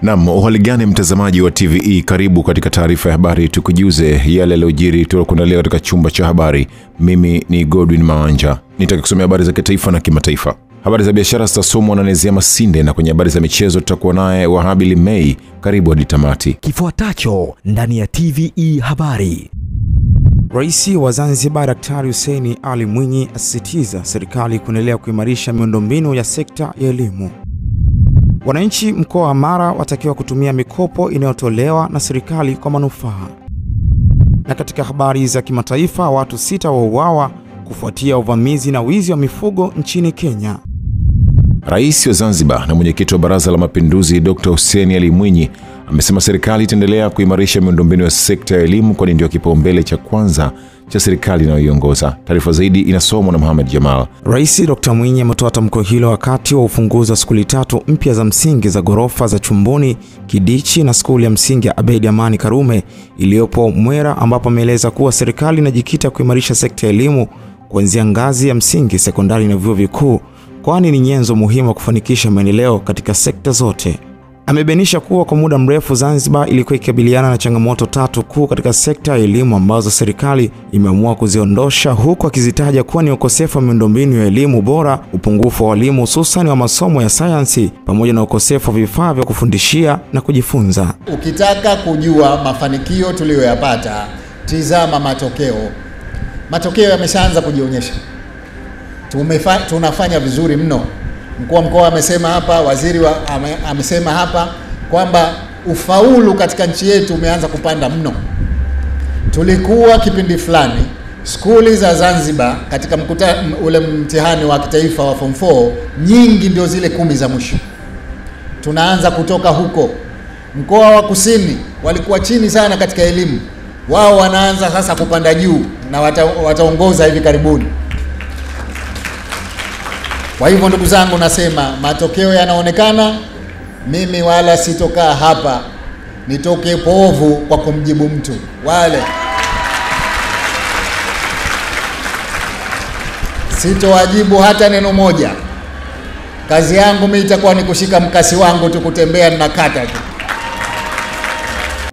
Naam, uhali gani mtazamaji wa TVE, karibu katika taarifa ya habari tukujuze yale yaliyojiri tulokuandalia katika chumba cha habari. Mimi ni Godwin Maanja. Nitaka kusomea habari za kitaifa na kimataifa. Habari za biashara zitasomwa na Nezia Masinde, na kwenye habari za michezo tutakuwa naye Wahabili Mei. Karibu hadi tamati. Kifuatacho ndani ya TVE habari. Rais wa Zanzibar Daktari Hussein Ali Mwinyi asisitiza serikali kuendelea kuimarisha miundombinu ya sekta ya elimu. Wananchi mkoa wa Mara watakiwa kutumia mikopo inayotolewa na serikali kwa manufaa. Na katika habari za kimataifa, watu 6 wauawa kufuatia uvamizi na wizi wa mifugo nchini Kenya. Rais wa Zanzibar na mwenyekiti wa Baraza la Mapinduzi Dr. Hussein Ali Mwinyi amesema serikali itaendelea kuimarisha miundombinu ya sekta ya elimu, kwani ndio kipaumbele cha kwanza cha serikali inayoiongoza. Taarifa zaidi inasomwa na Mohamed Jamal. Rais Dr. Mwinyi ametoa tamko hilo wakati wa ufunguzi wa skuli 3 mpya za msingi za ghorofa za Chumbuni, Kidichi na skuli ya msingi ya Abeid Amani Karume iliyopo Mwera, ambapo ameeleza kuwa serikali inajikita kuimarisha sekta ya elimu kuanzia ngazi ya msingi, sekondari na vyuo vikuu, kwani ni nyenzo muhimu ya kufanikisha maendeleo katika sekta zote. Amebainisha kuwa kwa muda mrefu Zanzibar ilikuwa ikikabiliana na changamoto 3 kuu katika sekta ya elimu ambazo serikali imeamua kuziondosha, huku akizitaja kuwa ni ukosefu wa miundombinu ya elimu bora, upungufu wa walimu hususan wa masomo ya sayansi, pamoja na ukosefu wa vifaa vya kufundishia na kujifunza. Ukitaka kujua mafanikio tuliyoyapata, tizama matokeo. Matokeo yameshaanza kujionyesha. Tunafanya vizuri mno. Mkuu wa mkoa amesema hapa, waziri amesema hapa kwamba ufaulu katika nchi yetu umeanza kupanda mno. Tulikuwa kipindi fulani skuli za Zanzibar katika ule mtihani wa kitaifa wa form 4 nyingi ndio zile 10 za mwisho. Tunaanza kutoka huko. Mkoa wa Kusini walikuwa chini sana katika elimu, wao wanaanza sasa kupanda juu na wataongoza hivi karibuni. Kwa hivyo ndugu zangu, nasema matokeo yanaonekana. Mimi wala sitokaa hapa nitoke povu kwa kumjibu mtu wale. Sitowajibu hata neno moja. Kazi yangu mimi itakuwa ni kushika mkasi wangu tu, kutembea na kata tu.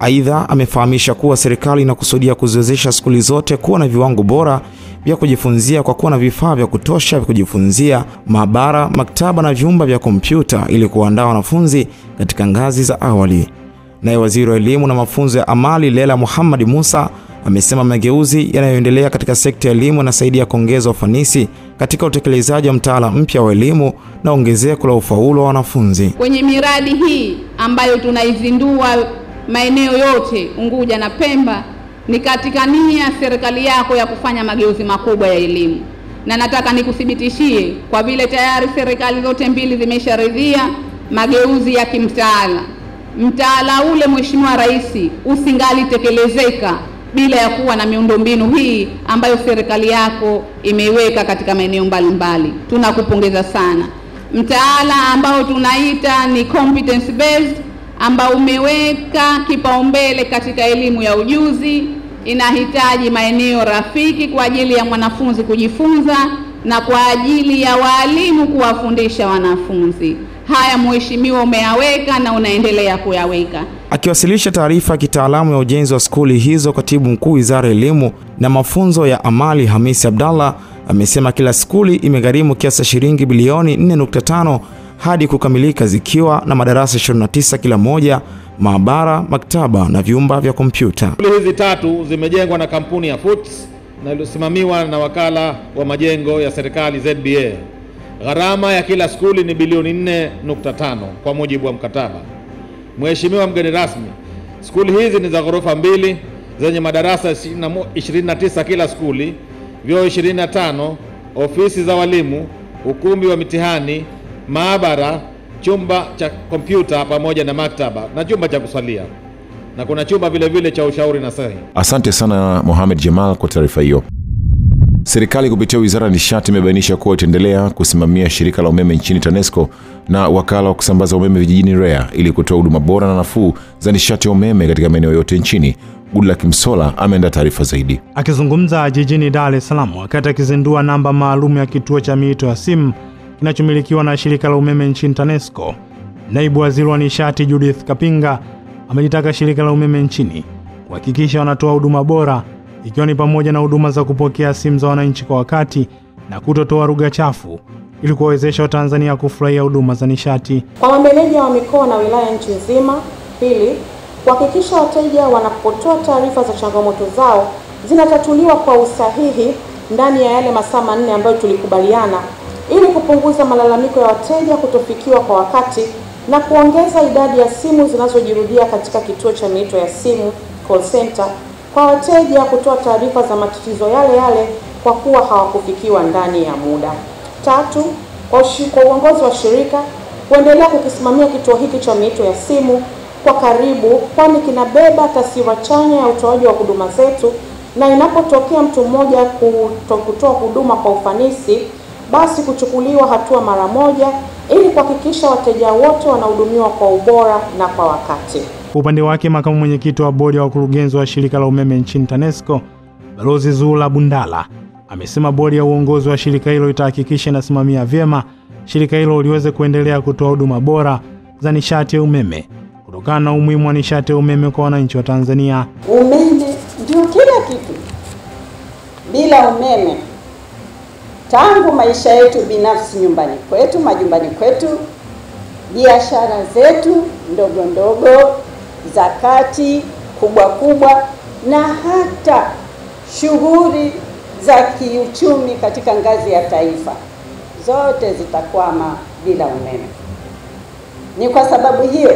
Aidha, amefahamisha kuwa serikali inakusudia kuziwezesha skuli zote kuwa na viwango bora vya kujifunzia kwa kuwa na vifaa vya kutosha vya kujifunzia, maabara, maktaba na vyumba vya kompyuta ili kuandaa wanafunzi katika ngazi za awali. Naye waziri wa elimu na mafunzo ya amali Lela Muhammad Musa amesema mageuzi yanayoendelea katika sekta ya elimu yanasaidia kuongeza ufanisi katika utekelezaji wa mtaala mpya wa elimu na ongezeko la ufaulu wa wanafunzi. Kwenye miradi hii ambayo tunaizindua maeneo yote Unguja na Pemba, ni katika nia serikali yako ya kufanya mageuzi makubwa ya elimu. Na nataka nikuthibitishie kwa vile tayari serikali zote mbili zimesharidhia mageuzi ya kimtaala. Mtaala ule Mheshimiwa Rais usingali tekelezeka bila ya kuwa na miundombinu hii ambayo serikali yako imeiweka katika maeneo mbalimbali. Tunakupongeza sana. Mtaala ambao tunaita ni competence based, ambao umeweka kipaumbele katika elimu ya ujuzi, inahitaji maeneo rafiki kwa ajili ya mwanafunzi kujifunza na kwa ajili ya walimu kuwafundisha wanafunzi. Haya Mheshimiwa umeyaweka na unaendelea kuyaweka. Akiwasilisha taarifa ya kitaalamu ya ujenzi wa skuli hizo, Katibu Mkuu Wizara ya Elimu na Mafunzo ya Amali Hamisi Abdallah amesema kila skuli imegharimu kiasi shilingi bilioni 4.5 hadi kukamilika, zikiwa na madarasa 29 kila moja, maabara, maktaba na vyumba vya kompyuta. Skuli hizi 3 zimejengwa na kampuni ya FUTS na iliyosimamiwa na wakala wa majengo ya serikali ZBA. Gharama ya kila skuli ni bilioni 4.5 kwa mujibu wa mkataba. Mheshimiwa mgeni rasmi, skuli hizi ni za ghorofa 2 zenye madarasa 29 kila skuli, vyoo 25, ofisi za walimu, ukumbi wa mitihani, maabara, chumba cha kompyuta pamoja na maktaba na chumba cha kusalia, na kuna chumba vile vile cha ushauri na sahi. Asante sana Mohamed Jamal kwa taarifa hiyo. Serikali kupitia Wizara ya Nishati imebainisha kuwa itaendelea kusimamia shirika la umeme nchini TANESCO na wakala wa kusambaza umeme vijijini REA ili kutoa huduma bora na nafuu za nishati ya umeme katika maeneo yote nchini. Goodluck Msola ameandaa taarifa zaidi. Akizungumza jijini Dar es Salaam wakati akizindua namba maalum ya kituo cha miito ya simu kinachomilikiwa na shirika la umeme nchini TANESCO, Naibu Waziri wa Nishati Judith Kapinga amelitaka shirika la umeme nchini kuhakikisha wanatoa huduma bora, ikiwa ni pamoja na huduma za kupokea simu za wananchi kwa wakati na kutotoa lugha chafu ili kuwawezesha Watanzania kufurahia huduma za nishati. Kwa mameneja wa mikoa na wilaya nchi nzima, pili, kuhakikisha wateja wanapotoa taarifa za changamoto zao zinatatuliwa kwa usahihi ndani ya yale masaa 4 ambayo tulikubaliana, ili kupunguza malalamiko ya wateja kutofikiwa kwa wakati na kuongeza idadi ya simu zinazojirudia katika kituo cha miito ya simu call center kwa wateja kutoa taarifa za matatizo yale yale kwa kuwa hawakufikiwa ndani ya muda. Tatu, kwa uongozi wa shirika kuendelea kukisimamia kituo hiki cha miito ya simu kwa karibu, kwani kinabeba taswira chanya ya utoaji wa huduma zetu, na inapotokea mtu mmoja kutoa huduma kwa ufanisi, basi kuchukuliwa hatua mara moja ili kuhakikisha wateja wote wanahudumiwa kwa ubora na kwa wakati. Kwa upande wake, makamu mwenyekiti wa bodi ya wakurugenzi wa shirika la umeme nchini TANESCO, Balozi Zula Bundala, amesema bodi ya uongozi wa shirika hilo itahakikisha inasimamia vyema shirika hilo liweze kuendelea kutoa huduma bora za nishati ya umeme kutokana na umuhimu wa nishati ya umeme kwa wananchi wa Tanzania. Umeme ndio kila kitu. Bila umeme, tangu maisha yetu binafsi nyumbani kwetu, majumbani kwetu, biashara zetu ndogo ndogo, zakati kubwa kubwa, na hata shughuli za kiuchumi katika ngazi ya taifa, zote zitakwama bila umeme. Ni kwa sababu hiyo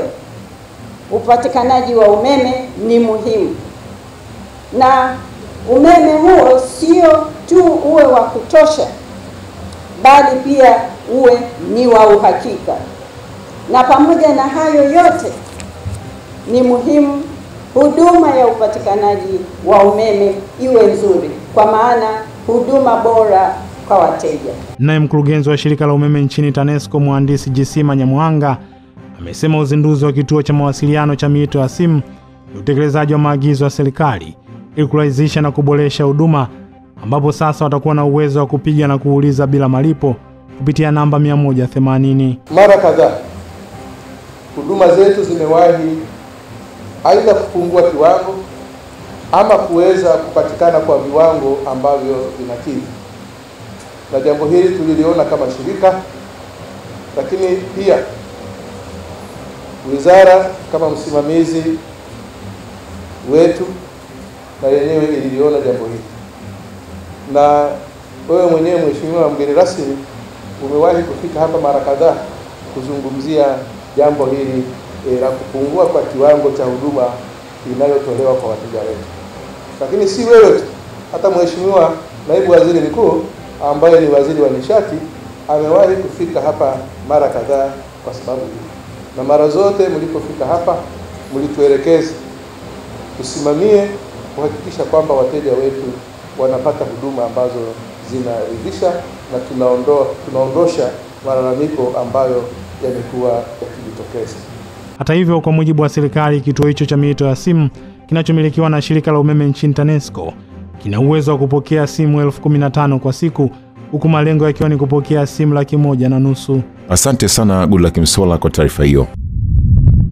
upatikanaji wa umeme ni muhimu, na umeme huo sio tu uwe wa kutosha, bali pia uwe ni wa uhakika. Na pamoja na hayo yote, ni muhimu huduma ya upatikanaji wa umeme iwe nzuri, kwa maana huduma bora kwa wateja. Naye mkurugenzi wa shirika la umeme nchini TANESCO, Mhandisi Jisima Nyamwanga, amesema uzinduzi wa kituo cha mawasiliano cha miito ya simu ni utekelezaji wa maagizo ya serikali ili kurahisisha na kuboresha huduma, ambapo sasa watakuwa na uwezo wa kupiga na kuuliza bila malipo kupitia namba 180. Mara kadhaa huduma zetu zimewahi aidha kupungua kiwango ama kuweza kupatikana kwa viwango ambavyo vinakidhi, na jambo hili tuliliona kama shirika, lakini pia wizara kama msimamizi wetu na yenyewe ililiona jambo hili. Na wewe mwenyewe mheshimiwa mgeni rasmi umewahi kufika hapa mara kadhaa kuzungumzia jambo hili la kupungua kwa kiwango cha huduma inayotolewa kwa wateja wetu. Lakini si wewe tu, hata mheshimiwa naibu waziri mkuu ambaye ni waziri wa nishati amewahi kufika hapa mara kadhaa kwa sababu hii. Na mara zote mlipofika hapa mlituelekeza tusimamie kuhakikisha kwamba wateja wetu wanapata huduma ambazo zinaridhisha na tunaondosha malalamiko ambayo yamekuwa yakijitokeza. Hata hivyo, kwa mujibu wa serikali, kituo hicho cha miito ya simu kinachomilikiwa na shirika la umeme nchini TANESCO kina uwezo wa kupokea simu 15,000 kwa siku, huku malengo yakiwa ni kupokea simu 150,000. Asante sana Goodluck Msolla kwa taarifa hiyo.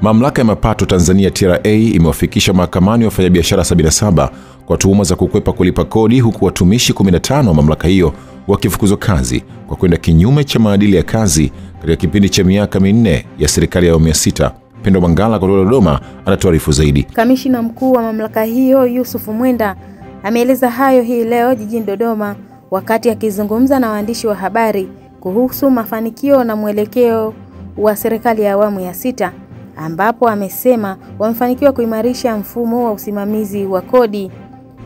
Mamlaka ya mapato Tanzania TRA imewafikisha mahakamani wafanyabiashara 77 kwa tuhuma za kukwepa kulipa kodi, huku watumishi 15 wa mamlaka hiyo wakifukuzwa kazi kwa kwenda kinyume cha maadili ya kazi katika kipindi cha miaka 4 ya serikali ya awamu ya 6. Pendo Mangala kutoka Dodoma anatuarifu zaidi. Kamishina mkuu wa mamlaka hiyo Yusuf Mwenda ameeleza hayo hii leo jijini Dodoma wakati akizungumza na waandishi wa habari kuhusu mafanikio na mwelekeo wa serikali ya awamu ya 6, ambapo amesema wamefanikiwa kuimarisha mfumo wa usimamizi wa kodi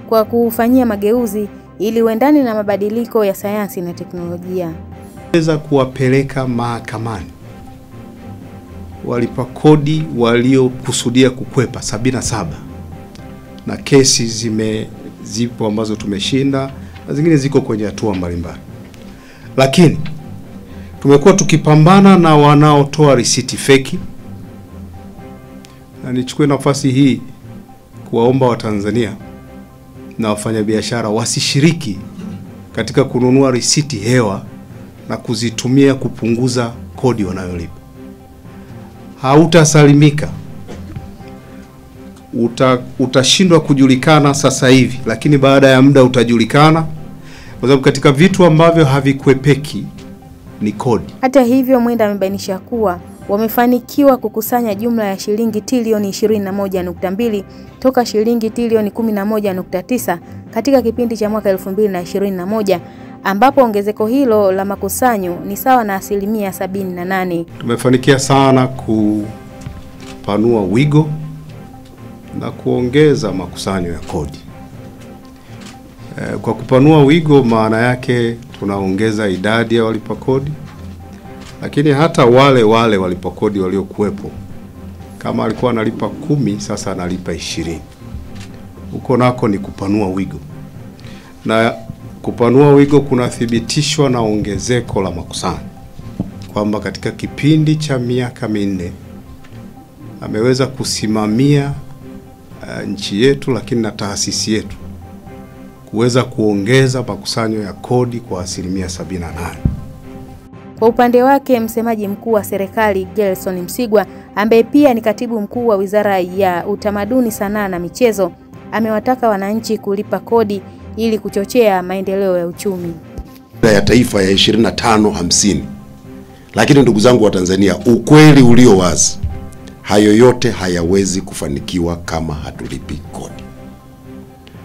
kwa kufanyia mageuzi ili uendane na mabadiliko ya sayansi na teknolojia. Weza kuwapeleka mahakamani walipa kodi waliokusudia kukwepa 77, na kesi zipo ambazo tumeshinda na zingine ziko kwenye hatua mbalimbali. Lakini tumekuwa tukipambana na wanaotoa risiti feki, na nichukue nafasi hii kuwaomba Watanzania na wafanyabiashara wasishiriki katika kununua risiti hewa na kuzitumia kupunguza kodi wanayolipa. hautasalimika. Utashindwa kujulikana sasa hivi, lakini baada ya muda utajulikana, kwa sababu katika vitu ambavyo havikwepeki ni kodi. Hata hivyo, Mwenda amebainisha kuwa wamefanikiwa kukusanya jumla ya shilingi trilioni 21.2 toka shilingi trilioni 11.9 katika kipindi cha mwaka 2021, ambapo ongezeko hilo la makusanyo ni sawa na 78%. Tumefanikiwa sana kupanua wigo na kuongeza makusanyo ya kodi. Kwa kupanua wigo, maana yake tunaongeza idadi ya walipa kodi, lakini hata wale walipa kodi waliokuwepo, kama alikuwa analipa 10 sasa analipa 20. Huko nako ni kupanua wigo, na kupanua wigo kunathibitishwa na ongezeko la makusanyo, kwamba katika kipindi cha miaka 4 ameweza kusimamia nchi yetu, lakini na taasisi yetu kuweza kuongeza makusanyo ya kodi kwa 78%. Kwa upande wake, msemaji mkuu wa serikali Gerson Msigwa, ambaye pia ni katibu mkuu wa Wizara ya Utamaduni, Sanaa na Michezo, amewataka wananchi kulipa kodi ili kuchochea maendeleo ya uchumi. Ya taifa ya 25-50. Lakini ndugu zangu wa Tanzania, ukweli ulio wazi, hayo yote hayawezi kufanikiwa kama hatulipi kodi.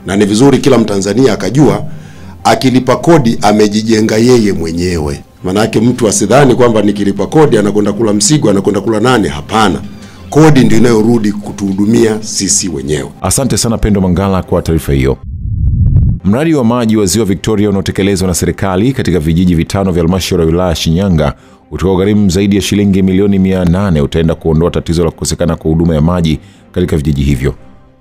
Na ni vizuri kila Mtanzania akajua akilipa kodi amejijenga yeye mwenyewe. Manake mtu asidhani kwamba nikilipa kodi anakwenda kula msigo, anakwenda kula nani. Hapana. Kodi ndio inayorudi kutuhudumia sisi wenyewe. Asante sana Pendo Mangala kwa taarifa hiyo. Mradi wa maji wa Ziwa Victoria unaotekelezwa na serikali katika vijiji 5 vya halmashauri ya wilaya Shinyanga utakaogharimu zaidi ya shilingi milioni 800 utaenda kuondoa tatizo la kukosekana kwa huduma ya maji katika vijiji hivyo.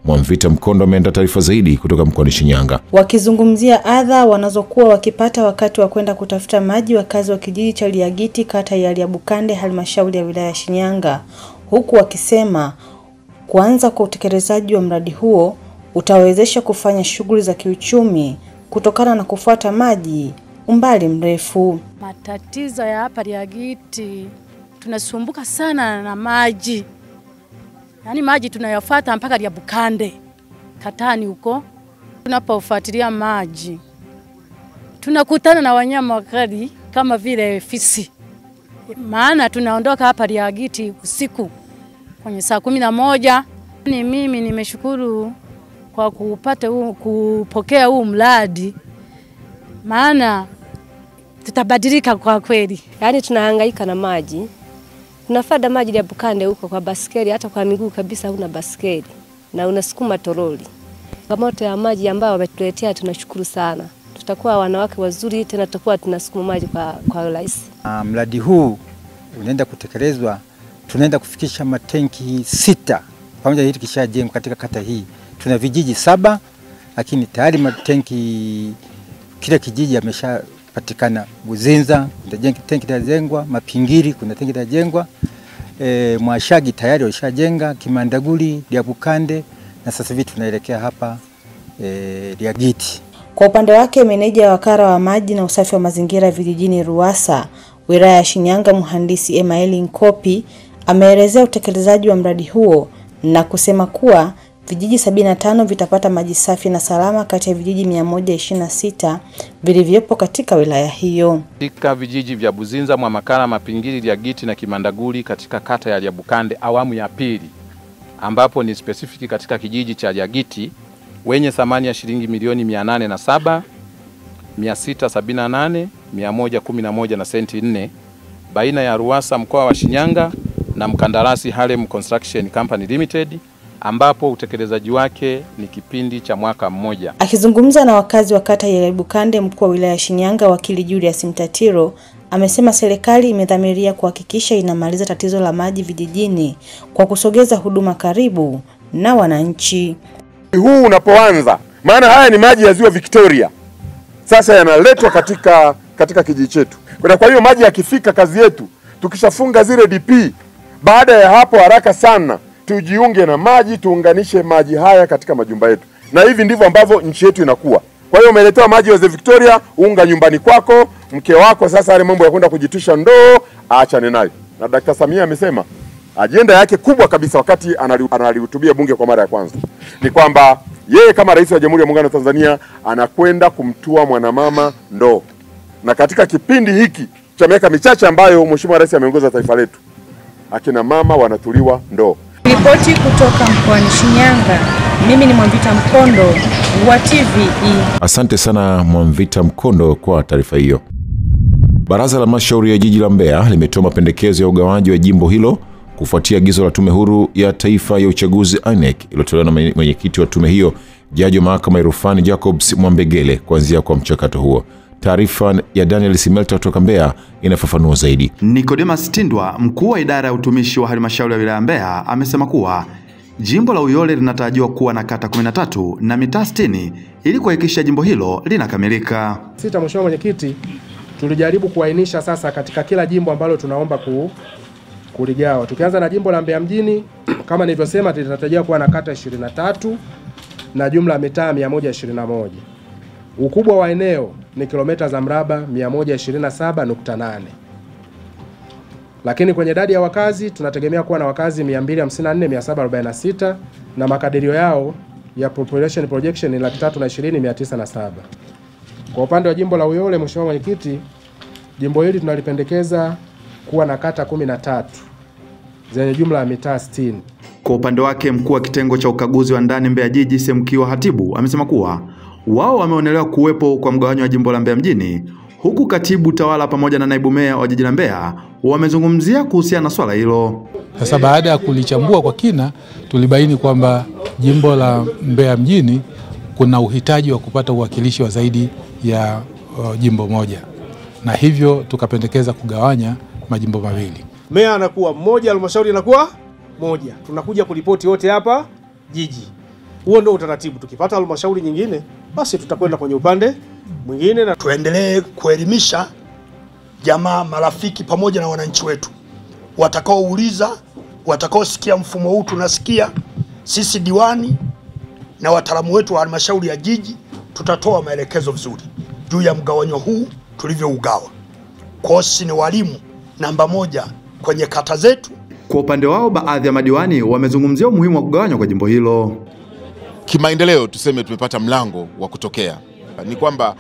Mwamvita Mkondo ameandaa taarifa zaidi kutoka mkoani Shinyanga. Wakizungumzia adha wanazokuwa wakipata wakati wa kwenda kutafuta maji, wakazi wa kijiji cha Liagiti, kata ya Liabukande, halmashauri ya wilaya Shinyanga, huku wakisema kuanza kwa utekelezaji wa mradi huo utawezesha kufanya shughuli za kiuchumi kutokana na kufuata maji umbali mrefu. Matatizo ya hapa Liagiti, tunasumbuka sana na maji. Yaani maji tunayafuata mpaka Liabukande, katani huko. Tunapofuatilia maji tunakutana na wanyama wakali kama vile fisi. Maana tunaondoka hapa Liagiti usiku kwenye saa 11. Mimi nimeshukuru kwa kupokea huu mradi, maana tutabadilika kwa kweli. Yaani tunahangaika na maji. Tunafada maji ya Bukande huko kwa baskeli, hata kwa miguu kabisa huna baskeli na unasukuma toroli. Changamoto ya maji ambayo wametuletea tunashukuru sana. Tutakuwa wanawake wazuri, tena tutakuwa tunasukuma maji kwa urahisi. Mradi huu unaenda kutekelezwa, tunaenda kufikisha matenki 6 pamoja hili kishajengwa katika kata hii. Tuna vijiji 7, lakini tayari matenki kila kijiji yameshapatikana. Buzinza kuna tenki litajengwa, Mapingiri kuna tenki litajengwa, Mwashagi tayari walishajenga, Kimandaguli, Liabukande, na sasa hivi tunaelekea hapa Liagiti. Kwa upande wake, meneja wa wakala wa maji na usafi wa mazingira vijijini Ruwasa, wilaya ya Shinyanga, mhandisi Emaeli Nkopi, ameelezea utekelezaji wa mradi huo na kusema kuwa vijiji 75 vitapata maji safi na salama kati ya vijiji 126 vilivyopo katika wilaya hiyo. Katika vijiji vya Buzinza, Mwamakala, Mapingiri, Liagiti na Kimandaguli katika kata ya Liabukande awamu ya pili, ambapo ni specific katika kijiji cha Liagiti wenye thamani ya shilingi milioni 807 678 111 na senti 4 baina ya Ruwasa mkoa wa Shinyanga na mkandarasi Harem Construction Company Limited, ambapo utekelezaji wake ni kipindi cha mwaka mmoja. Akizungumza na wakazi wa kata ya Liabukande, mkuu wa wilaya ya Shinyanga wakili Julius Mtatiro amesema serikali imedhamiria kuhakikisha inamaliza tatizo la maji vijijini kwa kusogeza huduma karibu na wananchi. Huu unapoanza, maana haya ni maji ya Ziwa Victoria, sasa yanaletwa katika kijiji chetu. Kwa hiyo maji yakifika, kazi yetu tukishafunga zile DP, baada ya hapo haraka sana tujiunge na maji, tuunganishe maji haya katika majumba yetu. Na hivi ndivyo ambavyo nchi yetu inakuwa. Kwa hiyo umeletewa maji ya Ziwa Victoria, unga nyumbani kwako, mke wako sasa yale mambo ya kwenda kujitisha ndoo aachane nayo. Na Dr. Samia amesema ajenda yake kubwa kabisa wakati analihutubia bunge kwa mara ya kwanza ni kwamba yeye kama rais wa Jamhuri ya Muungano wa Tanzania anakwenda kumtua mwanamama ndoo, na katika kipindi hiki cha miaka michache ambayo Mheshimiwa Rais ameongoza taifa letu, akina mama wanatuliwa ndoo. Ripoti kutoka mkoani Shinyanga, mimi ni Mwamvita Mkondo wa TVE. Asante sana Mwamvita Mkondo kwa taarifa hiyo. Baraza la Halmashauri ya Jiji la Mbeya limetoa mapendekezo ya ugawaji wa jimbo hilo kufuatia agizo la Tume Huru ya Taifa ya Uchaguzi INEC iliyotolewa na mwenyekiti wa tume hiyo, Jaji wa Mahakama ya Rufani Jacobs Mwambegele, kuanzia kwa mchakato huo. Taarifa ya Daniel Simelta kutoka Mbeya inafafanua zaidi. Nicodemus Tindwa, mkuu wa idara ya utumishi wa halmashauri ya wilaya Mbeya, amesema kuwa jimbo la Uyole linatarajiwa kuwa na kata 13 na mitaa 60 ili kuhakikisha jimbo hilo linakamilika. Sita, Mheshimiwa Mwenyekiti, tulijaribu kuainisha sasa katika kila jimbo ambalo tunaomba kuligawa. Tukianza na jimbo la Mbeya mjini, kama nilivyosema, linatarajiwa kuwa na kata 23 na jumla ya mitaa 121. Ukubwa wa eneo ni kilomita za mraba 127.8. Lakini kwenye idadi ya wakazi tunategemea kuwa na wakazi 254,746 na makadirio yao ya population projection ni 320,907. Kwa upande wa jimbo la Uyole, Mheshimiwa Mwenyekiti, jimbo hili tunalipendekeza kuwa na kata 13 zenye jumla ya mitaa 60. Kwa upande wake, mkuu wa kitengo cha ukaguzi wa ndani Mbeya Jiji Semkiwa Hatibu amesema kuwa wao wameonelewa kuwepo kwa mgawanyo wa jimbo la Mbeya mjini, huku katibu tawala pamoja na naibu meya wa jiji la Mbeya wamezungumzia kuhusiana na swala hilo. Sasa baada ya kulichambua kwa kina, tulibaini kwamba jimbo la Mbeya mjini kuna uhitaji wa kupata uwakilishi wa zaidi ya jimbo moja, na hivyo tukapendekeza kugawanya majimbo mawili. Meya anakuwa mmoja, halmashauri inakuwa moja. Tunakuja kuripoti wote hapa jiji. Huo ndio utaratibu. Tukipata halmashauri nyingine, basi tutakwenda kwenye upande mwingine, na tuendelee kuelimisha jamaa, marafiki pamoja na wananchi wetu watakaouliza, watakaosikia mfumo huu tunasikia. Sisi diwani na wataalamu wetu wa halmashauri ya jiji tutatoa maelekezo vizuri juu ya mgawanyo huu tulivyougawa. Kosi ni walimu namba 1 kwenye kata zetu. Kwa upande wao, baadhi ya madiwani wamezungumzia umuhimu wa kugawanywa kwa jimbo hilo. Kimaendeleo tuseme tumepata mlango wa kutokea. Ni kwamba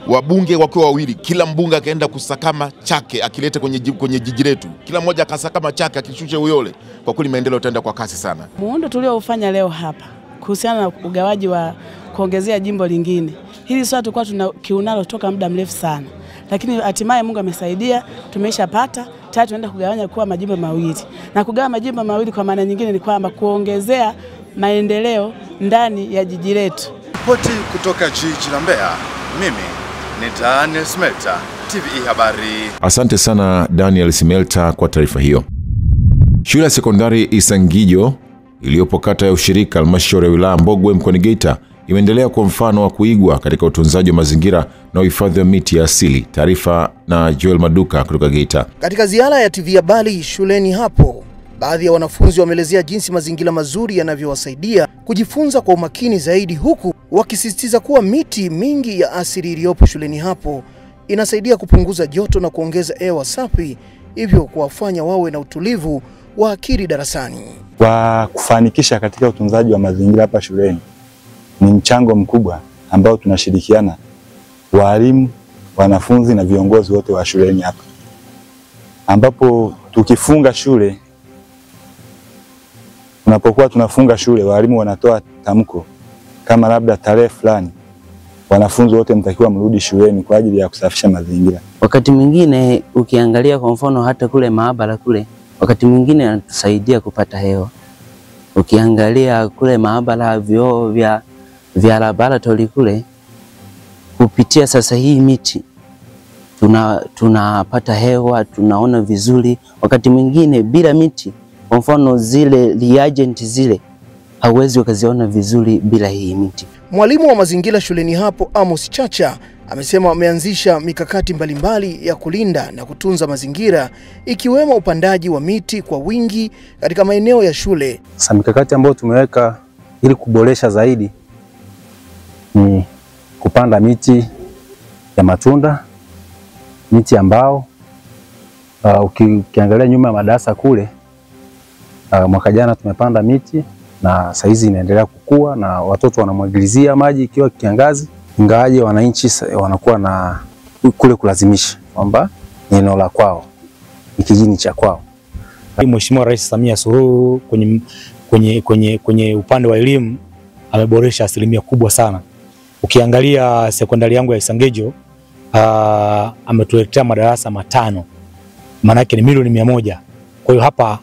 wabunge wakiwa wawili, kila mbunge akaenda kusakama chake akilete kwenye jiji letu, kila mmoja akasakama chake akishushe Uyole, kwa kweli maendeleo yataenda kwa kasi sana. Muundo tulioufanya leo hapa kuhusiana na ugawaji wa kuongezea jimbo lingine, hili swala tulikuwa tunakiunalo toka muda mrefu sana, lakini hatimaye Mungu amesaidia, tumeshapata tayari, tunaenda kugawanya kuwa majimbo mawili. Na kugawa majimbo mawili kwa maana nyingine ni kwamba kuongezea maendeleo ndani ya jiji letu. Ripoti kutoka jiji la Mbeya, mimi ni Daniel Simelta, TVE Habari. Asante sana Daniel Simelta kwa taarifa hiyo. Shule ya sekondari Isangijo iliyopo kata ya ushirika halmashauri ya wilaya Mbogwe mkoani Geita imeendelea kwa mfano wa kuigwa katika utunzaji wa mazingira na uhifadhi wa miti ya asili. Taarifa na Joel Maduka kutoka Geita. Katika ziara ya TV Habari shuleni hapo, baadhi ya wanafunzi wameelezea jinsi mazingira mazuri yanavyowasaidia kujifunza kwa umakini zaidi, huku wakisisitiza kuwa miti mingi ya asili iliyopo shuleni hapo inasaidia kupunguza joto na kuongeza hewa safi, hivyo kuwafanya wawe na utulivu wa akili darasani. Kwa kufanikisha katika utunzaji wa mazingira hapa shuleni, ni mchango mkubwa ambao tunashirikiana walimu, wanafunzi na viongozi wote wa shuleni hapa, ambapo tukifunga shule, tunapokuwa tunafunga shule, walimu wanatoa tamko kama labda tarehe fulani wanafunzi wote mtakiwa mrudi shuleni kwa ajili ya kusafisha mazingira. Wakati mwingine ukiangalia kwa mfano hata kule maabara kule, wakati mwingine anatusaidia kupata hewa. Ukiangalia kule maabara, vyoo vya laboratory kule, kupitia sasa hii miti tunapata hewa, tunaona vizuri. Wakati mwingine bila miti, kwa mfano zile reagent zile hauwezi ukaziona vizuri bila hii miti. Mwalimu wa mazingira shuleni hapo Amos Chacha amesema wameanzisha mikakati mbalimbali ya kulinda na kutunza mazingira, ikiwemo upandaji wa miti kwa wingi katika maeneo ya shule. Sasa mikakati ambayo tumeweka ili kuboresha zaidi ni kupanda miti ya matunda, miti ya mbao. Ukiangalia nyuma ya madarasa kule Mwaka jana tumepanda miti na saizi inaendelea kukua na watoto wanamwagilizia maji ikiwa kiangazi, ingawaje wananchi wanakuwa na kule kulazimisha kwamba ni eneo la kwao, ni kijini cha kwao. Mheshimiwa Rais Samia Suluhu kwenye upande wa elimu ameboresha asilimia kubwa sana. Ukiangalia sekondari yangu ya Isangejo ametuletea madarasa 5. Maana yake ni milioni 100. Kwa hiyo hapa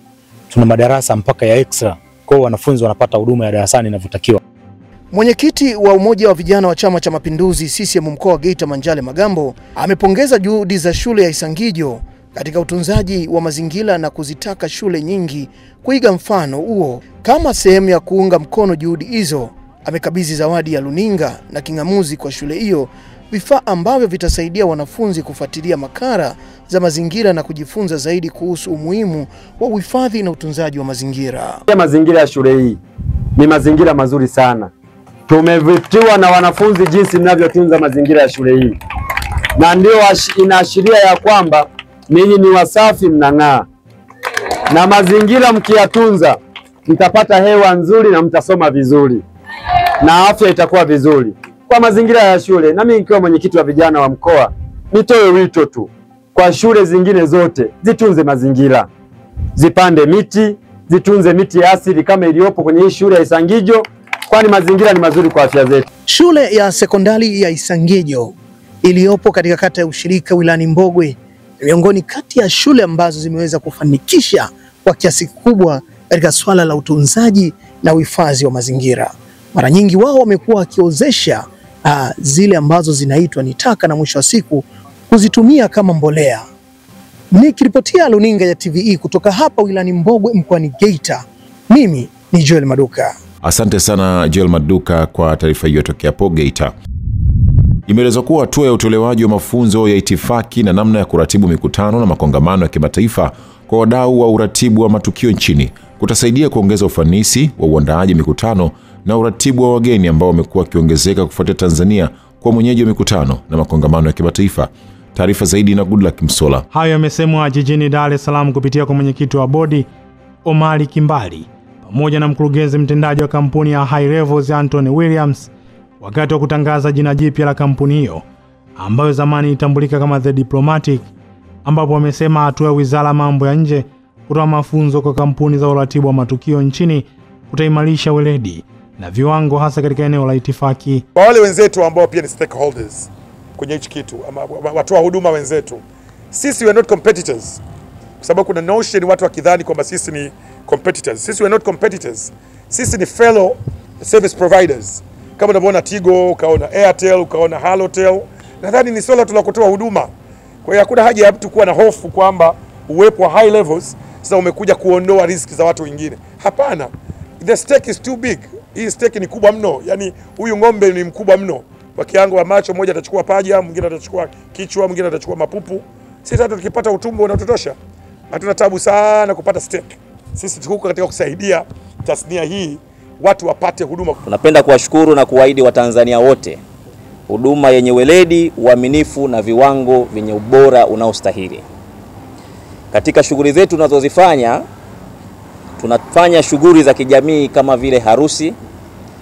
tuna madarasa mpaka ya extra. Kwa hiyo wanafunzi wanapata huduma ya darasani inavyotakiwa. Mwenyekiti wa Umoja wa Vijana wa Chama cha Mapinduzi CCM mkoa wa Geita Manjale Magambo amepongeza juhudi za shule ya Isangejo katika utunzaji wa mazingira na kuzitaka shule nyingi kuiga mfano huo. Kama sehemu ya kuunga mkono juhudi hizo, amekabidhi zawadi ya luninga na king'amuzi kwa shule hiyo, vifaa ambavyo vitasaidia wanafunzi kufuatilia makala za mazingira na kujifunza zaidi kuhusu umuhimu wa uhifadhi na utunzaji wa mazingira. Mazingira ya shule hii ni mazingira mazuri sana. Tumevutiwa na wanafunzi jinsi mnavyotunza mazingira ya shule hii. Na ndio inaashiria ya kwamba ninyi ni wasafi, mnang'aa. Na mazingira mkiyatunza, mtapata hewa nzuri na mtasoma vizuri. Na afya itakuwa vizuri. Kwa mazingira ya shule, na mimi nikiwa mwenyekiti wa vijana wa mkoa, nitoe wito tu kwa shule zingine zote, zitunze mazingira. Zipande miti, zitunze miti ya asili kama iliyopo kwenye hii shule ya Isangejo, kwani mazingira ni mazuri kwa afya zetu. Shule ya sekondari ya Isangejo iliyopo katika kata ya Ushirika wilayani Mbogwe ni miongoni kati ya shule ambazo zimeweza kufanikisha kwa kiasi kikubwa katika swala la utunzaji na uhifadhi wa mazingira. Mara nyingi wao wamekuwa wakiozesha zile ambazo zinaitwa ni taka na mwisho wa siku kuzitumia kama mbolea. Nikiripotia luninga ya TVE kutoka hapa wilayani Mbogwe mkoani Geita, mimi ni Joel Maduka. Asante sana Joel Maduka kwa taarifa hiyo tokea hapo Geita. Imeelezwa kuwa hatua ya utolewaji wa mafunzo ya itifaki na namna ya kuratibu mikutano na makongamano ya kimataifa kwa wadau wa uratibu wa matukio nchini kutasaidia kuongeza ufanisi wa uandaaji mikutano na uratibu wa wageni ambao wamekuwa wakiongezeka kufuatia Tanzania kwa mwenyeji wa mikutano na makongamano ya kimataifa. Taarifa zaidi na Goodluck Msola. Hayo yamesemwa jijini Dar es Salaam kupitia kwa mwenyekiti wa bodi Omari Kimbali pamoja na mkurugenzi mtendaji wa kampuni ya High Levels Anthony Williams wakati wa kutangaza jina jipya la kampuni hiyo ambayo zamani itambulika kama The Diplomatic, ambapo wamesema hatua ya Wizara ya Mambo ya Nje kutoa mafunzo kwa kampuni za uratibu wa matukio nchini kutaimarisha weledi na viwango hasa katika eneo la itifaki. Kwa wale wenzetu ambao pia ni stakeholders kwenye hichi kitu, ama watoa huduma wenzetu, sisi we are not competitors. Kwa sababu kuna notion watu wakidhani kwamba sisi ni competitors. Sisi we are not competitors. Sisi ni fellow service providers. Kama unavyoona Tigo, ukaona Airtel, ukaona Halotel, nadhani ni swala tu la kutoa huduma. Kwa hiyo hakuna haja ya mtu kuwa na hofu kwamba uwepo wa High Levels sasa umekuja kuondoa riski za watu wengine. Hapana. The stake is too big. Hii stake ni kubwa mno. Yaani huyu ng'ombe ni mkubwa mno. Kwa kiango wa macho, mmoja atachukua paja, mwingine atachukua kichwa, mwingine atachukua mapupu. Sisi hata tukipata utumbo unatutosha. Hatuna tabu sana kupata stake. Sisi tuko katika kusaidia tasnia hii watu wapate huduma. Tunapenda kuwashukuru na kuwaahidi Watanzania wote huduma yenye weledi, uaminifu na viwango vyenye ubora unaostahili. Katika shughuli zetu tunazozifanya, tunafanya shughuli za kijamii kama vile harusi,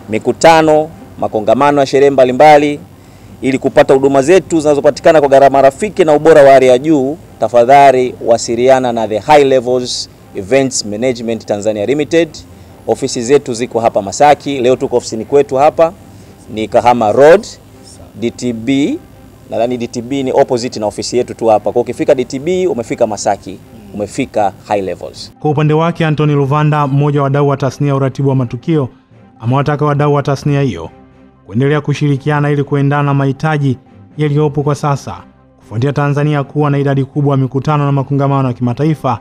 mikutano, makongamano ya sherehe mbalimbali. Ili kupata huduma zetu zinazopatikana kwa gharama rafiki na ubora wa hali ya juu, tafadhali wasiliana na The High Levels Events Management Tanzania Limited. Ofisi zetu ziko hapa Masaki. Leo tuko ofisini kwetu hapa ni Kahama Road, DTB. Nadhani DTB ni opposite na ofisi yetu tu hapa. Kwa ukifika DTB umefika Masaki, umefika High Levels. Kwa upande wake Anthony Luvanda, mmoja wa wadau wa tasnia ya uratibu wa matukio, amewataka wadau wa tasnia hiyo kuendelea kushirikiana ili kuendana na mahitaji yaliyopo kwa sasa, kufuatia Tanzania kuwa na idadi kubwa ya mikutano na makongamano ya kimataifa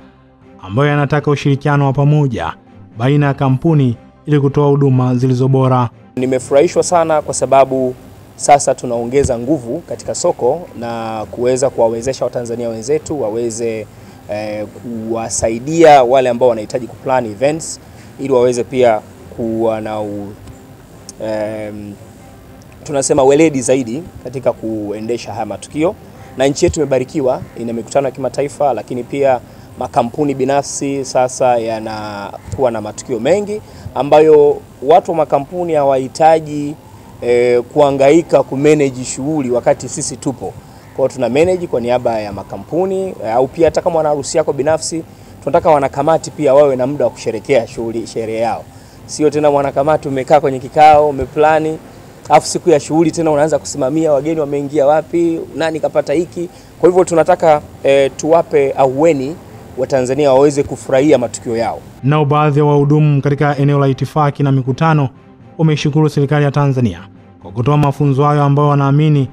ambayo yanataka ushirikiano wa pamoja baina ya kampuni ili kutoa huduma zilizo bora. Nimefurahishwa sana kwa sababu sasa tunaongeza nguvu katika soko na kuweza kuwawezesha Watanzania wenzetu waweze kuwasaidia wale ambao wanahitaji kuplan events ili waweze pia kuwa na tunasema weledi zaidi katika kuendesha haya matukio. Na nchi yetu imebarikiwa, ina mikutano ya kimataifa, lakini pia makampuni binafsi sasa yanakuwa na matukio mengi ambayo watu wa makampuni hawahitaji kuhangaika kumanage shughuli wakati sisi tupo. Kwa tuna manage kwa niaba ya makampuni, au pia hata kama wana harusi yako binafsi, tunataka wanakamati pia wawe na muda wa kusherehekea sherehe yao. Sio tena wanakamati umekaa kwenye kikao, umeplani, afu siku ya shughuli tena unaanza kusimamia wageni wameingia wapi, nani kapata hiki. Kwa hivyo tunataka tuwape ahueni wa Tanzania waweze kufurahia matukio yao. Nao baadhi ya wahudumu katika eneo la itifaki na mikutano wameshukuru serikali ya Tanzania kwa kutoa mafunzo hayo ambayo wanaamini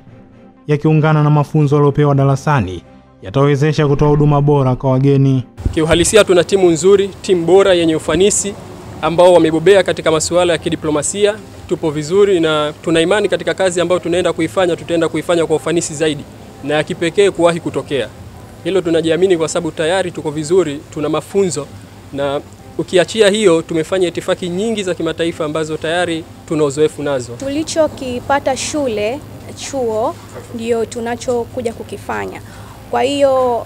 yakiungana na mafunzo waliopewa darasani yatawezesha kutoa huduma bora kwa wageni. Kiuhalisia tuna timu nzuri, timu bora yenye ufanisi ambao wamebobea katika masuala ya kidiplomasia. Tupo vizuri na tuna imani katika kazi ambayo tunaenda kuifanya, tutaenda kuifanya kwa ufanisi zaidi na ya kipekee kuwahi kutokea. Hilo tunajiamini kwa sababu tayari tuko vizuri, tuna mafunzo, na ukiachia hiyo tumefanya itifaki nyingi za kimataifa ambazo tayari tuna uzoefu nazo. Tulichokipata chuo ndio tunachokuja kukifanya. Kwa hiyo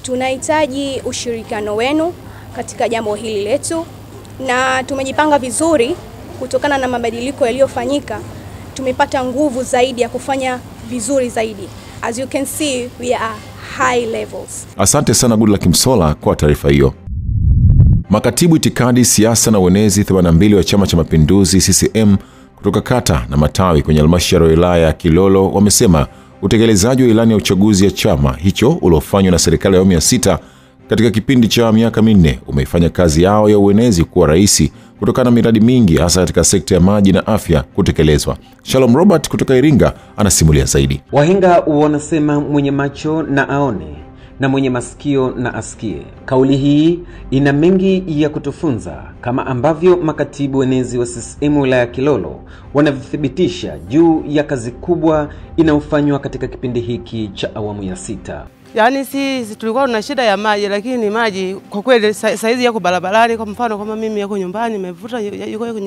tunahitaji ushirikiano wenu katika jambo hili letu, na tumejipanga vizuri kutokana na mabadiliko yaliyofanyika. Tumepata nguvu zaidi ya kufanya vizuri zaidi. As you can see, we are high levels. Asante sana Goodluck Msolla kwa taarifa hiyo. Makatibu itikadi, siasa na uenezi 82 wa Chama cha Mapinduzi CCM kutoka kata na matawi kwenye halmashauri ya wilaya ya Kilolo wamesema utekelezaji wa ilani ya uchaguzi ya chama hicho uliofanywa na serikali ya awamu ya 6 katika kipindi cha miaka 4 umeifanya kazi yao ya uenezi kuwa rahisi kutokana na miradi mingi hasa katika sekta ya maji na afya kutekelezwa. Shalom Robert kutoka Iringa anasimulia zaidi. Wahenga wanasema mwenye macho na aone na mwenye masikio na asikie. Kauli hii ina mengi ya kutufunza, kama ambavyo makatibu wenezi wa CCM wilaya ya Kilolo wanavithibitisha juu ya kazi kubwa inayofanywa katika kipindi hiki cha awamu ya 6. Yaani sisi tulikuwa tuna shida ya maji, lakini maji kwa kweli saizi yako barabarani. Kwa mfano kama mimi yako nyumbani, nimevuta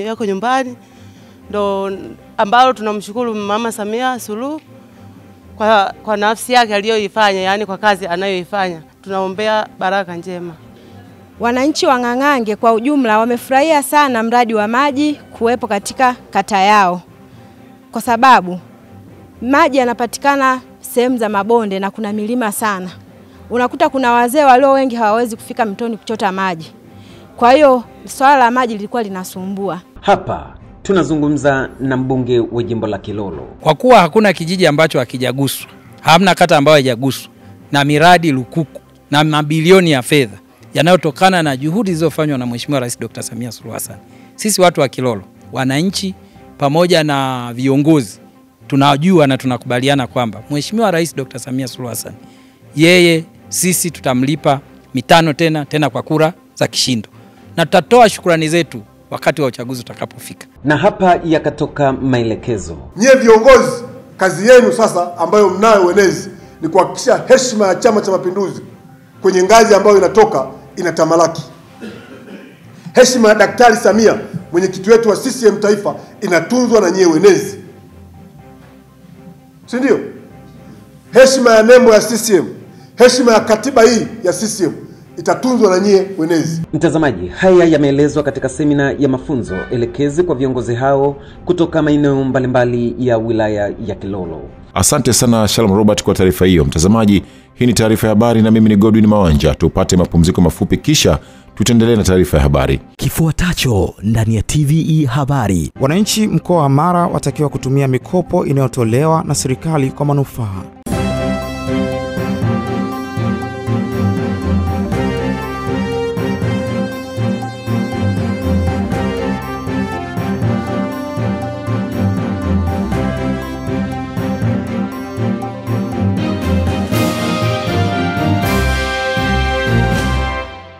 yako nyumbani, ndo ambao tunamshukuru Mama Samia Suluhu kwa nafsi yake aliyoifanya, yani kwa kazi anayoifanya. Tunaombea baraka njema. Wananchi wa Ng'ang'ange kwa ujumla wamefurahia sana mradi wa maji kuwepo katika kata yao, kwa sababu maji yanapatikana sehemu za mabonde na kuna milima sana. Unakuta kuna wazee walio wengi hawawezi kufika mtoni kuchota maji. Kwa hiyo swala la maji lilikuwa linasumbua. Hapa tunazungumza na mbunge wa jimbo la Kilolo. Kwa kuwa hakuna kijiji ambacho hakijaguswa, hamna kata ambayo haijaguswa na miradi lukuku na mabilioni ya fedha yanayotokana na juhudi zilizofanywa na Mheshimiwa Rais Dr. Samia Suluhu Hassan. Sisi watu wa Kilolo, wananchi pamoja na viongozi, tunajua na tunakubaliana kwamba Mheshimiwa Rais Dr. Samia Suluhu Hassan, yeye sisi tutamlipa mitano tena kwa kura za kishindo, na tutatoa shukrani zetu wakati wa uchaguzi utakapofika. Na hapa yakatoka maelekezo. Nyie viongozi, kazi yenu sasa ambayo mnayo uenezi ni kuhakikisha heshima ya Chama cha Mapinduzi kwenye ngazi ambayo inatoka inatamalaki. Heshima ya Daktari Samia, mwenyekiti wetu wa CCM taifa, inatunzwa na nyie uenezi. Si ndio? Heshima ya nembo ya CCM, heshima ya katiba hii ya CCM itatunzwa na nyie wenezi. Mtazamaji, haya yameelezwa katika semina ya mafunzo elekezi kwa viongozi hao kutoka maeneo mbalimbali ya wilaya ya Kilolo. Asante sana Shalom Robert kwa taarifa hiyo. Mtazamaji, hii ni taarifa ya habari na mimi ni Godwin Mawanja. Tupate mapumziko mafupi kisha tutaendelea na taarifa ya habari. Kifuatacho ndani ya TVE habari. Wananchi mkoa wa Mara watakiwa kutumia mikopo inayotolewa na serikali kwa manufaa.